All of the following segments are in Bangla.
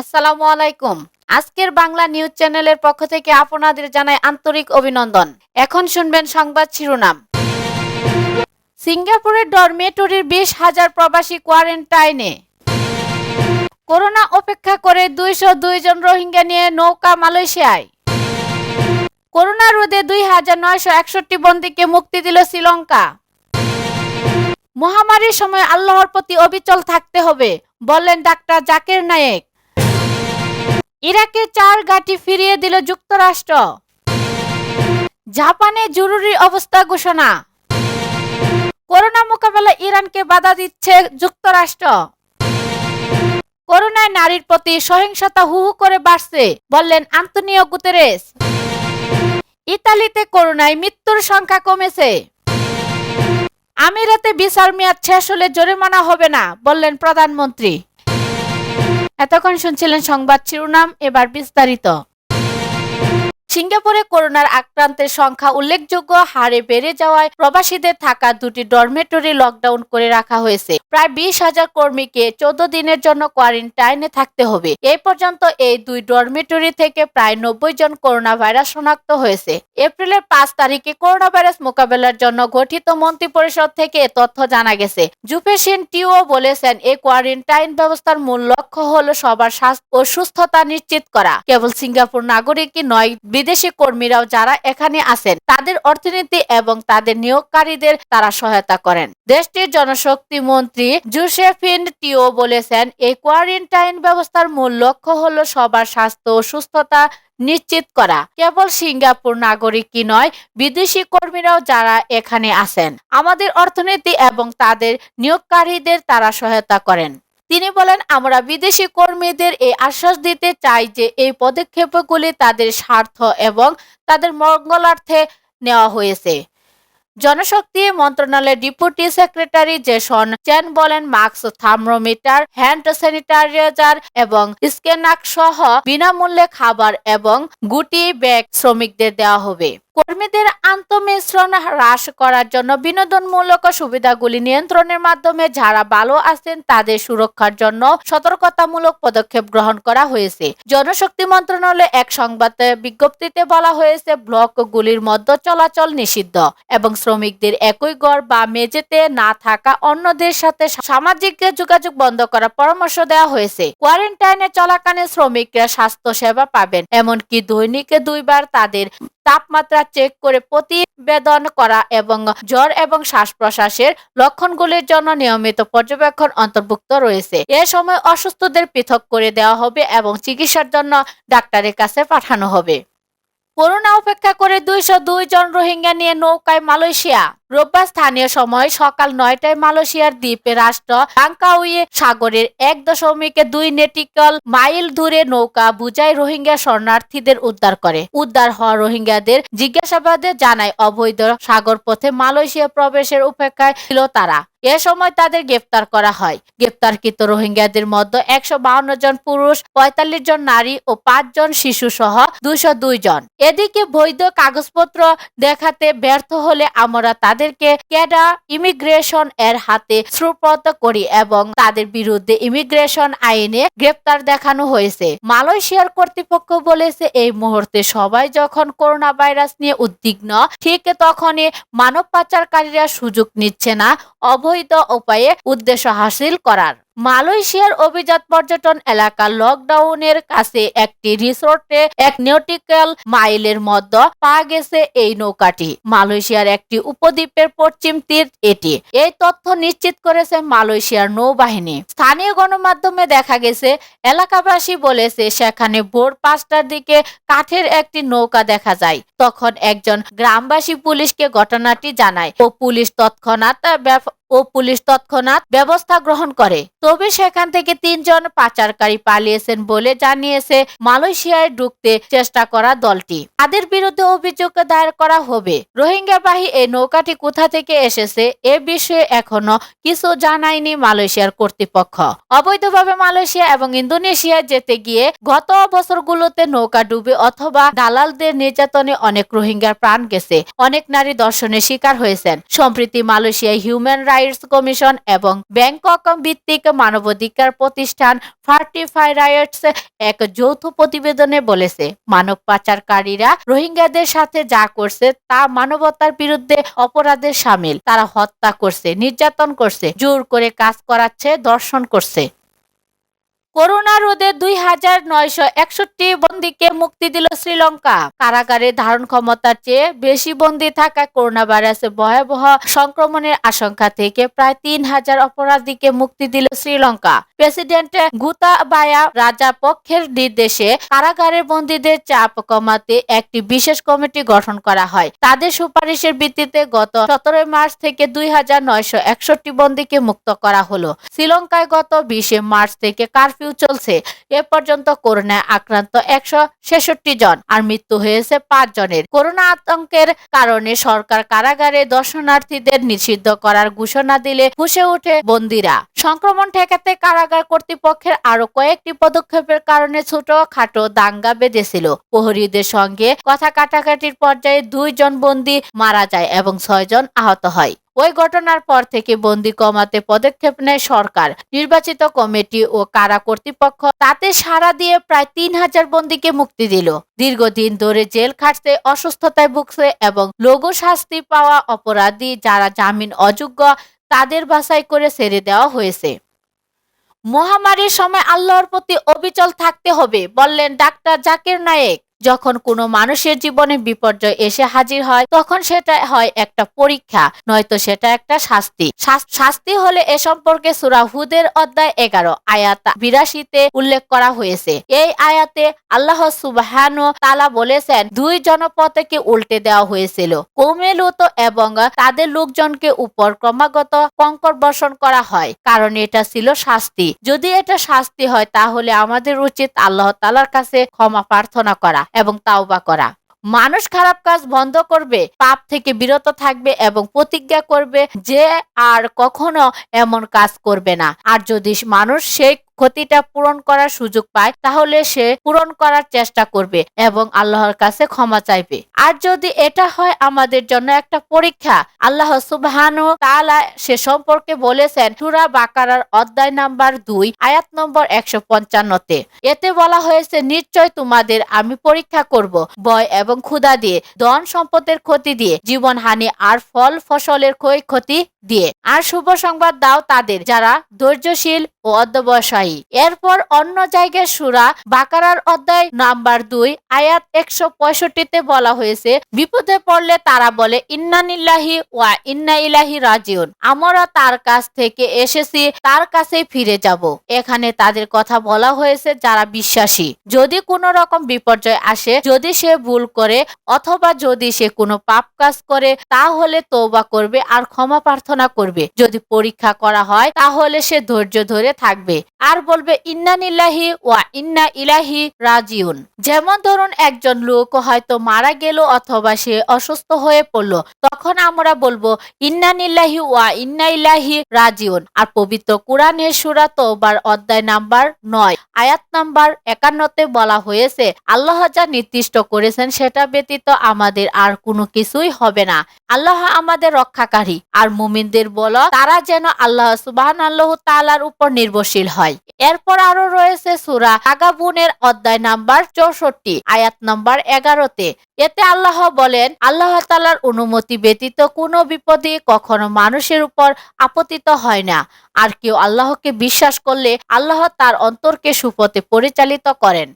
আসসালামু আলাইকুম। আজকের বাংলা নিউজ চ্যানেলের পক্ষ থেকে আপনাদের জানাই আন্তরিক অভিনন্দন। এখন শুনবেন সংবাদ শিরোনাম। সিঙ্গাপুরের ডরমেটরির 20,000 প্রবাসী কোয়ারেন্টাইনে। করোনা উপেক্ষা করে 202 জন রোহিঙ্গা নিয়ে নৌকা মালয়েশিয়ায়। করোনা রোধে 2,961 বন্দীকে মুক্তি দিল শ্রীলঙ্কা। মহামারীর সময় আল্লাহর প্রতি অবিচল থাকতে হবে, বললেন ডাক্তার জাকির নায়েক। ইরাকে 4 ঘাঁটি ফিরিয়ে দিল যুক্তরাষ্ট্র। জাপানে জরুরি অবস্থা ঘোষণা। করোনা মোকাবেলায় ইরানকে বাধা দিচ্ছে যুক্তরাষ্ট্র। করোনায় নারীর প্রতি সহিংসতা হু হু করে বাড়ছে, বললেন আন্তোনিও গুতেরেস। ইতালিতে করোনায় মৃত্যুর সংখ্যা কমেছে। আমিরাতে ভিসার মেয়াদ শেষ হলে জরিমানা হবে না, বললেন প্রধানমন্ত্রী। এতক্ষণ শুনছিলেন সংবাদ শিরোনাম, এবার বিস্তারিত। সিঙ্গাপুরে করোনার আক্রান্তের সংখ্যা উল্লেখযোগ্য হারে বেড়ে যাওয়ায় প্রবাসীদের থাকা 2টি ডরমেটরি লকডাউন করে রাখা হয়েছে। প্রায় 20,000 কর্মীকে 14 দিনের জন্য কোয়ারেন্টাইনে থাকতে হবে। এই পর্যন্ত এই 2 ডরমেটরি থেকে প্রায় 90 জন করোনা ভাইরাস শনাক্ত হয়েছে। এপ্রিলের 5 তারিখে করোনা ভাইরাস মোকাবেলার জন্য গঠিত মন্ত্রিপরিষদ থেকে এ তথ্য জানা গেছে। জুফেসিন টিও বলেছেন, এই কোয়ারেন্টাইন ব্যবস্থার মূল লক্ষ্য হলো সবার স্বাস্থ্য ও সুস্থতা নিশ্চিত করা। কেবল সিঙ্গাপুর নাগরিকই নয়, বিদেশি কর্মীরাও যারা এখানে আছেন তাদের অর্থনীতি এবং তাদের নিয়োগকারীদের তারা সহায়তা করেন। দেশটির জনশক্তি মন্ত্রী জুসেফিন টিও বলেছেন, এই কোয়ারেন্টাইন ব্যবস্থার মূল লক্ষ্য হলো সবার স্বাস্থ্য ও সুস্থতা নিশ্চিত করা। কেবল সিঙ্গাপুর নাগরিকই নয়, বিদেশি কর্মীরাও যারা এখানে আছেন আমাদের অর্থনীতি এবং তাদের নিয়োগকারীদের তারা সহায়তা করেন। তিনি বলেন, আমরা বিদেশি কর্মীদের এই আশ্বাস দিতে চাই যে এই পদক্ষেপগুলি তাদের স্বার্থ এবং তাদের মঙ্গলার্থে নেওয়া হয়েছে। জনশক্তি মন্ত্রণালয়ের ডেপুটি সেক্রেটারি জেসন চেন বলেন, মাস্ক, থার্মোমিটার, হ্যান্ড স্যানিটাইজার এবং স্ক্যানার সহ বিনামূল্যে খাবার এবং গুটি ব্যাগ শ্রমিকদের দেওয়া হবে। কর্মীদের আন্তঃমিশ্রণ হ্রাস করার জন্য বিনোদনমূলক সুবিধাগুলি নিয়ন্ত্রণের মাধ্যমে যারা ভালো আছেন তাদের সুরক্ষার জন্য সতর্কতামূলক পদক্ষেপ গ্রহণ করা হয়েছে। জনশক্তি মন্ত্রণালয়ে এক সংবাদ বিজ্ঞপ্তিতে বলা হয়েছে, ব্লকগুলির মধ্যে চলাচল নিষিদ্ধ এবং শ্রমিকদের একই ঘর বা মেঝেতে না থাকা, অন্যদের সাথে সামাজিক যোগাযোগ বন্ধ করার পরামর্শ দেওয়া হয়েছে। কোয়ারেন্টাইনে চলাকালীন শ্রমিকরা স্বাস্থ্য সেবা পাবেন, এমনকি দৈনিক 2 বার তাদের তাপমাত্রা চেক করে প্রতিবেদন করা এবং জ্বর এবং শ্বাস-প্রশ্বাসের লক্ষণগুলির জন্য নিয়মিত পর্যবেক্ষণ অন্তর্ভুক্ত রয়েছে। এ সময় অসুস্থদের পৃথক করে দেওয়া হবে এবং চিকিৎসার জন্য ডাক্তারের কাছে পাঠানো হবে। করোনা উপেক্ষা করে 202 জন রোহিঙ্গা নিয়ে নৌকায় মালয়েশিয়া। রোববার স্থানীয় সময় সকাল 9টায় মালয়েশিয়ার দ্বীপে রাষ্ট্র লাঙ্কাউই সাগরের 1.2 নটিক্যাল মাইল দূরে নৌকা বুঝাই রোহিঙ্গা শরণার্থীদের উদ্ধার করে। উদ্ধার হওয়া রোহিঙ্গাদের জিজ্ঞাসাবাদে জানায়, অবৈধ সাগরপথে মালয়েশিয়া প্রবেশের অপেক্ষায় ছিল তারা। এ সময় তাদের গ্রেফতার করা হয়। গ্রেফতারকৃত রোহিঙ্গাদের মধ্যে 152 জন পুরুষ, 45 জন নারী ও 5 জন শিশু সহ 202 জন। এদিকে বৈধ কাগজপত্র দেখাতে ব্যর্থ হলে আমরা তাদেরকে ক্যাডা ইমিগ্রেশন এর হাতে সুপর্দ করি এবং তাদের বিরুদ্ধে ইমিগ্রেশন আইনে গ্রেফতার দেখানো হয়েছে। মালয়েশিয়ার কর্তৃপক্ষ বলেছে, এই মুহূর্তে সবাই যখন করোনা ভাইরাস নিয়ে উদ্বিগ্ন, ঠিক তখনই মানব পাচারকারীরা সুযোগ নিচ্ছে না অবৈধ উপায়ে উদ্দেশ্য হাসিল করার। মালয়েশিয়ার অভিজাত পর্যটন এলাকা লকডাউনের কাছে একটি রিসোর্টে 1 নটিক্যাল মাইলের মধ্যে পাওয়া গেছে এই নৌকাটি। মালয়েশিয়ার একটি উপদ্বীপের পশ্চিম তীর এটি। এই তথ্য নিশ্চিত করেছে মালয়েশিয়ার নৌবাহিনী। স্থানীয় গণমাধ্যমে দেখা গেছে, এলাকাবাসী বলেছে সেখানে ভোর 5টার দিকে কাঠের একটি নৌকা দেখা যায়। তখন একজন গ্রামবাসী পুলিশকে ঘটনাটি জানায় ও পুলিশ তৎক্ষণাৎ ব্যবস্থা গ্রহণ করে। তবে সেখান থেকে 3 জন পাচারকারী পালিয়েছেন বলে জানিয়েছে মালয়েশিয়ায় ঢুকতে চেষ্টা করা দলটি। তাদের বিরুদ্ধে অভিযোগ দায়ের করা হবে। রোহিঙ্গাবাহী এই নৌকাটি কোথা থেকে এসেছে এ বিষয়ে এখনো কিছু জানায়নি মালয়েশিয়ার কর্তৃপক্ষ। অবৈধভাবে মালয়েশিয়া এবং ইন্দোনেশিয়ায় যেতে গিয়ে গত বছরগুলোতে নৌকা ডুবে অথবা দালালদের নির্যাতনে অনেক রোহিঙ্গার প্রাণ গেছে। অনেক নারী ধর্ষণের শিকার হয়েছেন। সম্প্রতি মালয়েশিয়ায় হিউম্যান রাইটস রাইটস কমিশন এবং ব্যাংকক ভিত্তিক মানবাধিকার প্রতিষ্ঠান ফার্টিফাই রাইটস এক যৌথ প্রতিবেদনে বলেছে, মানব পাচারকারীরা রোহিঙ্গাদের সাথে যা করছে তা মানবতার বিরুদ্ধে অপরাধের শামিল। তারা হত্যা করছে, নির্যাতন করছে, জোর করে কাজ করাচ্ছে, ধর্ষণ করছে। করোনা রোধে ২,৯৬১ বন্দীকে মুক্তি দিল শ্রীলঙ্কা। কারাগারে ধারণ ক্ষমতার চেয়ে বেশি বন্দী থাকা করোনা ভাইরাসের ভয়াবহ সংক্রমণের আশঙ্কা থেকে প্রায় ৩,০০০ অপরাধীকে মুক্তি দিল শ্রীলঙ্কা। প্রেসিডেন্ট গোতাবায়া রাজাপক্ষের নির্দেশে কারাগারের বন্দীদের চাপ কমাতে একটি বিশেষ কমিটি গঠন করা হয়। তাদের সুপারিশের ভিত্তিতে গত ১৭ মার্চ থেকে ২,৯৬১ বন্দীকে মুক্ত করা হলো। শ্রীলঙ্কায় গত ২০ মার্চ থেকে কারফিউ চলছে। এ পর্যন্ত করোনায় আক্রান্ত ১৬৬ জন আর মৃত্যু হয়েছে ৫ জনের। করোনা আতঙ্কের কারণে সরকার কারাগারে দর্শনার্থীদের নিষিদ্ধ করার ঘোষণা দিলে ফুঁসে ওঠে বন্দীরা। সংক্রমণ ঠেকাতে কারাগার কর্তৃপক্ষের আরো কয়েকটি পদক্ষেপের কারণে ছোটখাটো দাঙ্গা বেঁধেছিল। প্রহরীদের সঙ্গে কথা কাটাকাটির পর্যায়ে ২ জন বন্দী মারা যায় এবং ৬ জন আহত হয়। ওই ঘটনার পর থেকে বন্দী কমাতে পদক্ষেপ নেয় সরকার। নির্বাচিত কমিটি ও কারা কর্তৃপক্ষ তাতে সাড়া দিয়ে প্রায় ৩,০০০ বন্দীকে মুক্তি দিল। দীর্ঘদিন ধরে জেল খাটতে, অসুস্থতায় ভুগছে এবং লঘু শাস্তি পাওয়া অপরাধী যারা জামিন অযোগ্য তাদের বাছাই করে ছেড়ে দেওয়া হয়েছে। মহামারীর সময় আল্লাহর প্রতি অবিচল থাকতে হবে, বললেন ডাক্তার জাকির নায়েক। যখন কোনো মানুষের জীবনে বিপর্যয় এসে হাজির হয় তখন সেটা হয় একটা পরীক্ষা, নয়তো সেটা একটা শাস্তি। শাস্তি হলে এ সম্পর্কে সূরা হুদের অধ্যায় ১১ আয়াত ৮২-তে উল্লেখ করা হয়েছে। এই আয়াতে আল্লাহ সুবহানাহু তাআলা বলেছেন, ২ জনপদকে উল্টে দেওয়া হয়েছিল। কওমে লূত এবং তাদের লোকজনকে উপর ক্রমাগত কঙ্কর বর্ষণ করা হয়, কারণ এটা ছিল শাস্তি। যদি এটা শাস্তি হয় তাহলে আমাদের উচিত আল্লাহ তাআলার কাছে ক্ষমা প্রার্থনা করা এবং তাওবা করা। মানুষ খারাপ কাজ বন্ধ করবে, পাপ থেকে বিরত থাকবে এবং প্রতিজ্ঞা করবে যে আর কখনো এমন কাজ করবে না। আর যদি মানুষ সেই ক্ষতিটা পূরণ করার সুযোগ পায় তাহলে সে পূরণ করার চেষ্টা করবে এবং আল্লাহর কাছে ক্ষমা চাইবে। আর যদি এটা হয় আমাদের জন্য একটা পরীক্ষা, আল্লাহ সুবহানাহু তাআলা সে সম্পর্কে বলেছেন সূরা বাকারার অধ্যায় নাম্বার ২ আয়াত নম্বর ১৫৫-তে। এতে বলা হয়েছে, নিশ্চয় তোমাদের আমি পরীক্ষা করব ভয় এবং ক্ষুধা দিয়ে, ধন সম্পদের ক্ষতি দিয়ে, জীবনহানি আর ফল ফসলের ক্ষয়ক্ষতি দিয়ে। আর শুভ সংবাদ দাও তাদের যারা ধৈর্যশীল ও অধ্যবসায়ী। এরপর অন্য জায়গায় সূরা বাকারার অধ্যায় নাম্বার ২ আয়াত ১৬৫-তে বলা হয়েছে, বিপদে পড়লে তারা বলে ইন্না লিল্লাহি ওয়া ইন্না ইলাইহি রাজিউন, আমরা তার কাছ থেকে এসেছি, তার কাছেই ফিরে যাব। এখানে তাদের কথা বলা হয়েছে যারা বিশ্বাসী। যদি কোনো রকম বিপর্যয় আসে, যদি সে ভুল করে অথবা যদি সে কোনো পাপ কাজ করে তাহলে তওবা করবে আর ক্ষমা প্রার্থনা করবে। যদি পরীক্ষা করা হয় তাহলে সে ধৈর্য ধরে থাকবে আর বলবে ইন্না লিল্লাহি ওয়া ইন্না ইলাইহি রাজিউন। যেমন ধরুন একজন লোক হয়তো মারা গেল অথবা সে অসুস্থ হয়ে পড়ল, তখন আমরা বলবো ইন্না লিল্লাহি ওয়া ইন্না ইলাইহি রাজিউন। আর পবিত্র কোরআনের সূরা তওবার অধ্যায় নাম্বার ৯ আয়াত নাম্বার ৫১-তে বলা হয়েছে, আল্লাহ যা নির্দিষ্ট করেছেন সেটা ব্যতীত আমাদের আর কোনো কিছুই হবে না। আল্লাহ আমাদের রক্ষাকারী। আর মুমিনদের বলো তারা যেন আল্লাহ সুবহানাহু তাআলার উপর নির্ভরশীল হয়। এরপর আরো রয়েছে সূরা তাগাবুনের অধ্যায় নাম্বার ৬৪ আয়াত নাম্বার ১১-তে। এতে আল্লাহ বলেন, আল্লাহ তাআলার অনুমতি ব্যতীত কোনো বিপদই কখনো মানুষের উপর আপতিত হয় না। আর কেউ আল্লাহকে বিশ্বাস করলে আল্লাহ তার অন্তরকে সুপথে পরিচালিত করেন।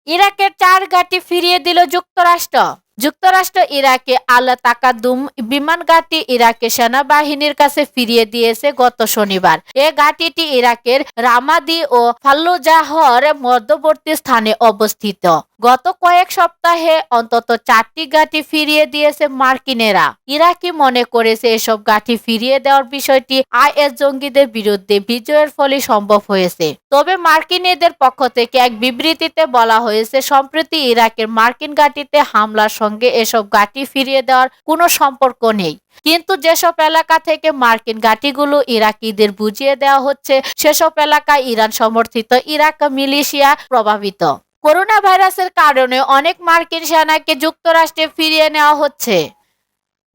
ইরাকের ৪ ঘাঁটি ফিরিয়ে দিল যুক্তরাষ্ট্র। যুক্তরাষ্ট্র ইরাকে আল তাকাদ্দুম বিমান ঘাঁটি ইরাকের সেনাবাহিনীর কাছে ফিরিয়ে দিয়েছে গত শনিবার। এ ঘাঁটিটি ইরাকের রামাদি ও ফাল্লুজাহর মধ্যবর্তী স্থানে অবস্থিত। গত কয়েক সপ্তাহে অন্তত ৪টি ঘাঁটি ফিরিয়ে দিয়েছে মার্কিনেরা। ইরাকি মনে করেছে এসব ঘাঁটি ফিরিয়ে দেওয়ার বিষয়টি আইএস জঙ্গিদের বিরুদ্ধে বিজয়ের ফলে সম্ভব হয়েছে। তবে মার্কিনীদের পক্ষ থেকে এক বিবৃতিতে বলা হয়েছে, সম্প্রতি ইরাকের মার্কিন ঘাঁটিতে হামলার সঙ্গে এসব ঘাঁটি ফিরিয়ে দেওয়ার কোনো সম্পর্ক নেই। কিন্তু যেসব এলাকা থেকে মার্কিন ঘাঁটিগুলো ইরাকিদের বুঝিয়ে দেওয়া হচ্ছে সেসব এলাকা ইরান সমর্থিত ইরাক মিলিশিয়া প্রভাবিত। করোনা ভাইরাসের কারণে অনেক মার্কিন সেনাকে যুক্তরাষ্ট্রে ফিরিয়ে নেওয়া হচ্ছে।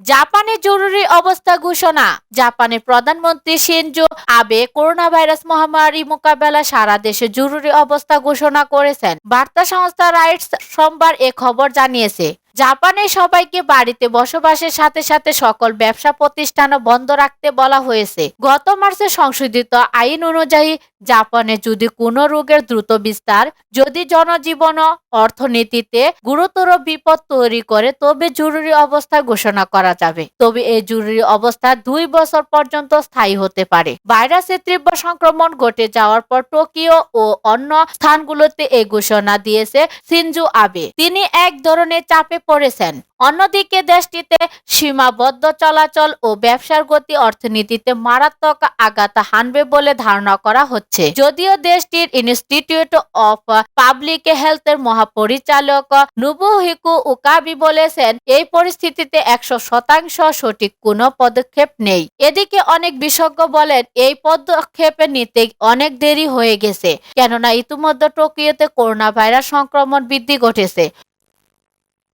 জাপানে জরুরি অবস্থা ঘোষণা। জাপানের প্রধানমন্ত্রী শিনজো আবে করোনা ভাইরাস মহামারী মোকাবেলা সারা দেশে জরুরি অবস্থা ঘোষণা করেছেন। বার্তা সংস্থা রাইটার্স সোমবার এ খবর জানিয়েছে। জাপানে সবাইকে বাড়িতে বসবাসের সাথে সাথে সকল ব্যবসা প্রতিষ্ঠানও বন্ধ রাখতে বলা হয়েছে। গত মার্চে সংশোধিত আইন অনুযায়ী জাপানে যদি কোনো রোগের দ্রুত বিস্তার যদি জনজীবন ও অর্থনীতিতে গুরুতর বিপদ তৈরি করে তবে জরুরি অবস্থা ঘোষণা করা যাবে। তবে এই জরুরি অবস্থা 2 বছর পর্যন্ত স্থায়ী হতে পারে। ভাইরাসের তীব্র সংক্রমণ ঘটে যাওয়ার পর টোকিও ও অন্য স্থানগুলোতে এই ঘোষণা দিয়েছে শিনজো আবে। তিনি এক ধরনের চাপে পড়েছেন। অন্যদিকে দেশটিতে সীমাবদ্ধ চলাচল ও ব্যবসার গতি অর্থনীতিতে মারাত্মক আঘাত হানবে বলে ধারণা করা হচ্ছে। যদিও দেশটির ইনস্টিটিউট অফ পাবলিক হেলথের মহাপরিচালক নোবুহিকো ওকাবি বলেছেন, এই পরিস্থিতিতে 100% সঠিক কোনো পদক্ষেপ নেই। এদিকে অনেক বিশেষজ্ঞ বলেন এই পদক্ষেপ নিতে অনেক দেরি হয়ে গেছে, কেননা ইতিমধ্যে টোকিওতে করোনা ভাইরাস সংক্রমণ বৃদ্ধি ঘটেছে।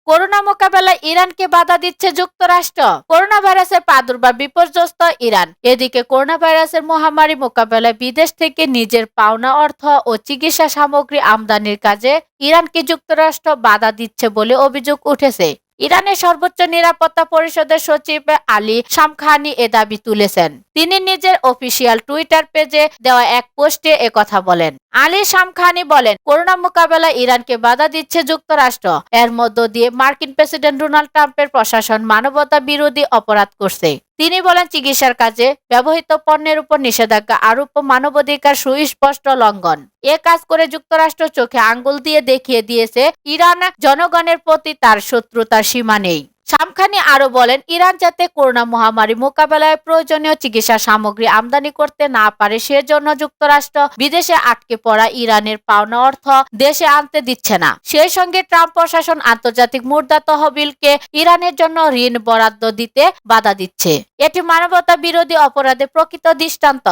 করোনা মোকাবেলায় ইরানকে বাধা দিচ্ছে যুক্তরাষ্ট্র। করোনা ভাইরাসের প্রাদুর্ভাব বিপর্যস্ত ইরান। এদিকে করোনা ভাইরাসের মহামারী মোকাবেলায় বিদেশ থেকে নিজের পাওনা অর্থ ও চিকিৎসা সামগ্রী আমদানির কাজে ইরানকে যুক্তরাষ্ট্র বাধা দিচ্ছে বলে অভিযোগ উঠেছে। ইরানের সর্বোচ্চ নিরাপত্তা পরিষদের সচিব আলী শামখানি এ দাবি তুলেছেন। তিনি নিজের অফিসিয়াল টুইটার পেজে দেওয়া এক পোস্টে একথা বলেন। আলী শামখানি বলেন, করোনা মোকাবেলায় ইরানকে বাধা দিচ্ছে যুক্তরাষ্ট্র। এর মধ্য দিয়ে মার্কিন প্রেসিডেন্ট ডোনাল্ড ট্রাম্পের প্রশাসন মানবতা বিরোধী অপরাধ করছে। তিনি বলেন, চিকিৎসার কাজে ব্যবহৃত পণ্যের উপর নিষেধাজ্ঞা আরোপ মানবাধিকার সুস্পষ্ট লঙ্ঘন। এ কাজ করে যুক্তরাষ্ট্র চোখে আঙ্গুল দিয়ে দেখিয়ে দিয়েছে ইরান জনগণের প্রতি তার শত্রুতার সীমা নেই। শামখানি আরো বলেন, ইরান যাতে করোনা মহামারী মোকাবেলায় প্রয়োজনীয় চিকিৎসা সামগ্রী আমদানি করতে না পারে সেজন্য যুক্তরাষ্ট্র বিদেশে আটকে পড়া ইরানের পাওনা অর্থ দেশে আনতে দিচ্ছে না। সেই সঙ্গে ট্রাম্প প্রশাসন আন্তর্জাতিক মুদ্রা তহবিলকে ইরানের জন্য ঋণ বরাদ্দ দিতে বাধা দিচ্ছে। এটি মানবতা বিরোধী অপরাধের প্রকৃত দৃষ্টান্ত।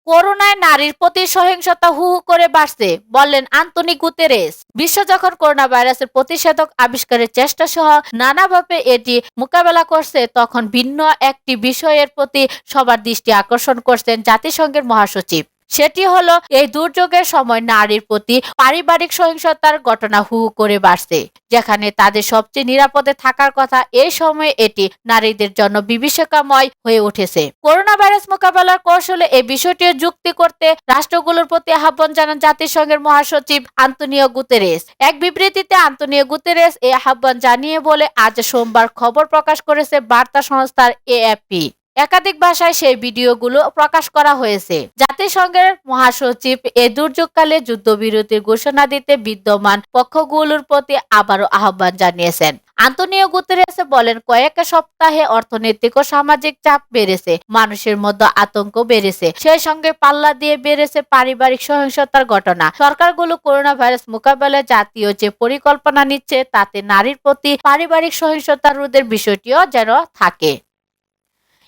করোনায় নারীর প্রতি সহিংসতা হু হু করে বাড়ছে, বললেন আন্তোনি গুতেরেস। বিশ্ব যখন করোনা ভাইরাসের প্রতিষেধক আবিষ্কারের চেষ্টা সহ নানাভাবে এটি মোকাবেলা করছে, তখন ভিন্ন একটি বিষয়ের প্রতি সবার দৃষ্টি আকর্ষণ করছেন জাতিসংঘের মহাসচিব। সেটি হলো এই দুর্যোগের সময় নারীর প্রতি পারিবারিক সহিংসতার ঘটনা হু হু করে বাড়ছে। যেখানে তাদের সবচেয়ে নিরাপদে থাকার কথা, এই সময়ে এটি নারীদের জন্য বিভীষিকাময় হয়ে উঠেছে। করোনা ভাইরাস মোকাবেলার কৌশলে এই বিষয়টি যুক্তি করতে রাষ্ট্রগুলোর প্রতি আহ্বান জানান জাতিসংঘের মহাসচিব আন্তোনিও গুতেরেস। এক বিবৃতিতে আন্তোনিও গুতেরেস এই আহ্বান জানিয়ে বলে আজ সোমবার খবর প্রকাশ করেছে বার্তা সংস্থার এএফপি। একাধিক ভাষায় সেই ভিডিওগুলো প্রকাশ করা হয়েছে। জাতিসংঘের মহাসচিব এ দুর্যোগকালে যুদ্ধবিরতির ঘোষণা দিতে বিদ্যমান পক্ষগুলোর প্রতি আবারও আহ্বান জানিয়েছেন। আন্তোনিও গুতেরেস বলেন, কয়েক সপ্তাহে অর্থনৈতিক ও সামাজিক চাপ বেড়েছে, মানুষের মধ্যে আতঙ্ক বেড়েছে, সেই সঙ্গে পাল্লা দিয়ে বেড়েছে পারিবারিক সহিংসতার ঘটনা। সরকারগুলো করোনা ভাইরাস মোকাবেলায় জাতীয় যে পরিকল্পনা নিচ্ছে তাতে নারীর প্রতি পারিবারিক সহিংসতা রোধের বিষয়টিও যেন থাকে।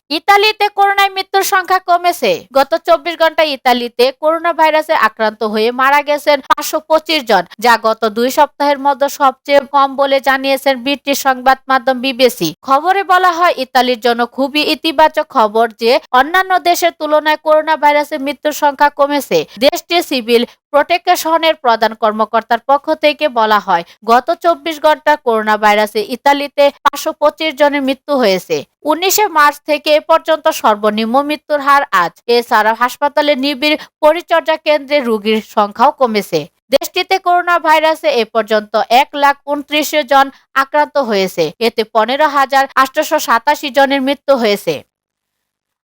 ইতালিতে করোনায় মৃত্যুর সংখ্যা কমেছে। গত 24 ঘন্টায় ইতালিতে করোনা ভাইরাসে আক্রান্ত হয়ে মারা গেছেন 525 জন, যা গত 2 সপ্তাহের মধ্যে সবচেয়ে কম বলে জানিয়েছেন ব্রিটিশ সংবাদ মাধ্যম বিবিসি। খবরে বলা হয়, ইতালির জন্য খুবই ইতিবাচক খবর যে অন্যান্য দেশের তুলনায় করোনা ভাইরাসের মৃত্যুর সংখ্যা কমেছে। দেশটির সিভিল প্রোটেকশনের প্রধান কর্মকর্তার পক্ষ থেকে বলা হয়, গত 24 ঘন্টা করোনা ভাইরাসে ইতালিতে 525 জনের মৃত্যু হয়েছে। 19 মার্চ থেকে এ পর্যন্ত সর্বনিম্ন মৃত্যুর হার আজ। এছাড়া হাসপাতালে নিবিড় পরিচর্যা কেন্দ্রে রোগীর সংখ্যাও কমেছে। দেশটিতে করোনা ভাইরাসে এ পর্যন্ত 1,29,000 জন আক্রান্ত হয়েছে। এতে 15,887 জনের মৃত্যু হয়েছে।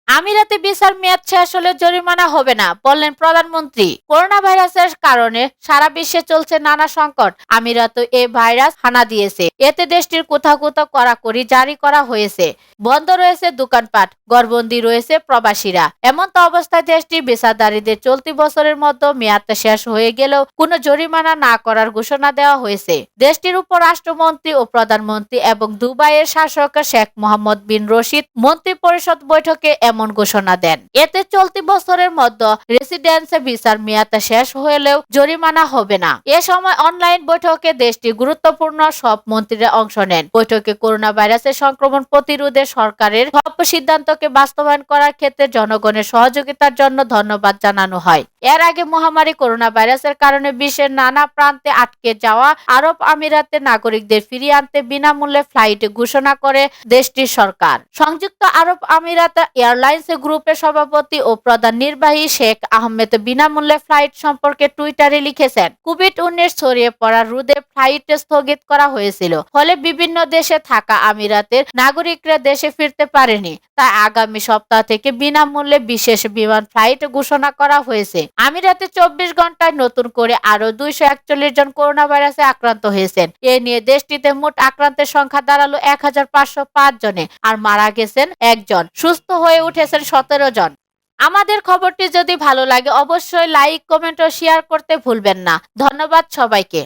আমিরাতে ভিসার মেয়াদ শেষ হলে জরিমানা হবে না, বললেন প্রধানমন্ত্রী। করোনা ভাইরাসের কারণে সারা বিশ্বে চলছে নানা সংকট। আমিরাতে এ ভাইরাস হানা দিয়েছে। এতে দেশটির কোথাও কোথাও কড়াকড়ি জারি করা হয়েছে। বন্ধ রয়েছে দোকানপাট, ঘরবন্দি রয়েছে প্রবাসীরা। এমন তো অবস্থায় দেশটির ভিসাধারীদের চলতি বছরের মধ্যে মেয়াদটা শেষ হয়ে গেলেও কোনো জরিমানা না করার ঘোষণা দেওয়া হয়েছে। দেশটির উপরাষ্ট্রমন্ত্রী ও প্রধানমন্ত্রী এবং দুবাইয়ের শাসক শেখ মোহাম্মদ বিন রশিদ মন্ত্রী পরিষদ বৈঠকে এমন ঘোষণা দেন। এতে চলতি বছরের মধ্যে রেসিডেন্সি ভিসার মেয়াদ শেষ হলেও জরিমানা হবে না। এ সময় অনলাইন বৈঠকে দেশটির গুরুত্বপূর্ণ সব মন্ত্রীরা অংশ নেন। বৈঠকে করোনা ভাইরাসের সংক্রমণ প্রতিরোধে সরকারের সব সিদ্ধান্তকে বাস্তবায়ন করার ক্ষেত্রে জনগণের সহযোগিতার জন্য ধন্যবাদ জানানো হয়। এর আগে মহামারী করোনা ভাইরাসের কারণে বিশ্বের নানা প্রান্তে আটকে যাওয়া আরব আমিরাতের নাগরিকদের ফিরিয়ে আনতে বিনামূল্যে ফ্লাইট ঘোষণা করে দেশটির সরকার। সংযুক্ত আরব আমিরাত এয়ারলাইন্স গ্রুপের সভাপতি ও প্রধান নির্বাহী শেখ আহমেদ বিনামূল্যে ফ্লাইট সম্পর্কে টুইটারে লিখেছেন, কোভিড-19 ছড়িয়ে পড়া রোধে ফ্লাইট স্থগিত করা হয়েছিল, ফলে বিভিন্ন দেশে থাকা আমিরাতের নাগরিকরা দেশে ফিরতে পারেনি। তাই আগামী সপ্তাহ থেকে বিনামূল্যে বিশেষ বিমান ফ্লাইট ঘোষণা করা হয়েছে। আমিরাতে 24 ঘন্টায় নতুন করে আরো 241 জন করোনা ভাইরাসে আক্রান্ত হয়েছেন। এ নিয়ে দেশটিতে মোট আক্রান্তের সংখ্যা দাঁড়ালো 1505 জনে, আর মারা গেছেন একজন, সুস্থ হয়ে উঠেছেন 17 জন। আমাদের খবরটি যদি ভালো লাগে অবশ্যই লাইক, কমেন্ট ও শেয়ার করতে ভুলবেন না। ধন্যবাদ সবাইকে।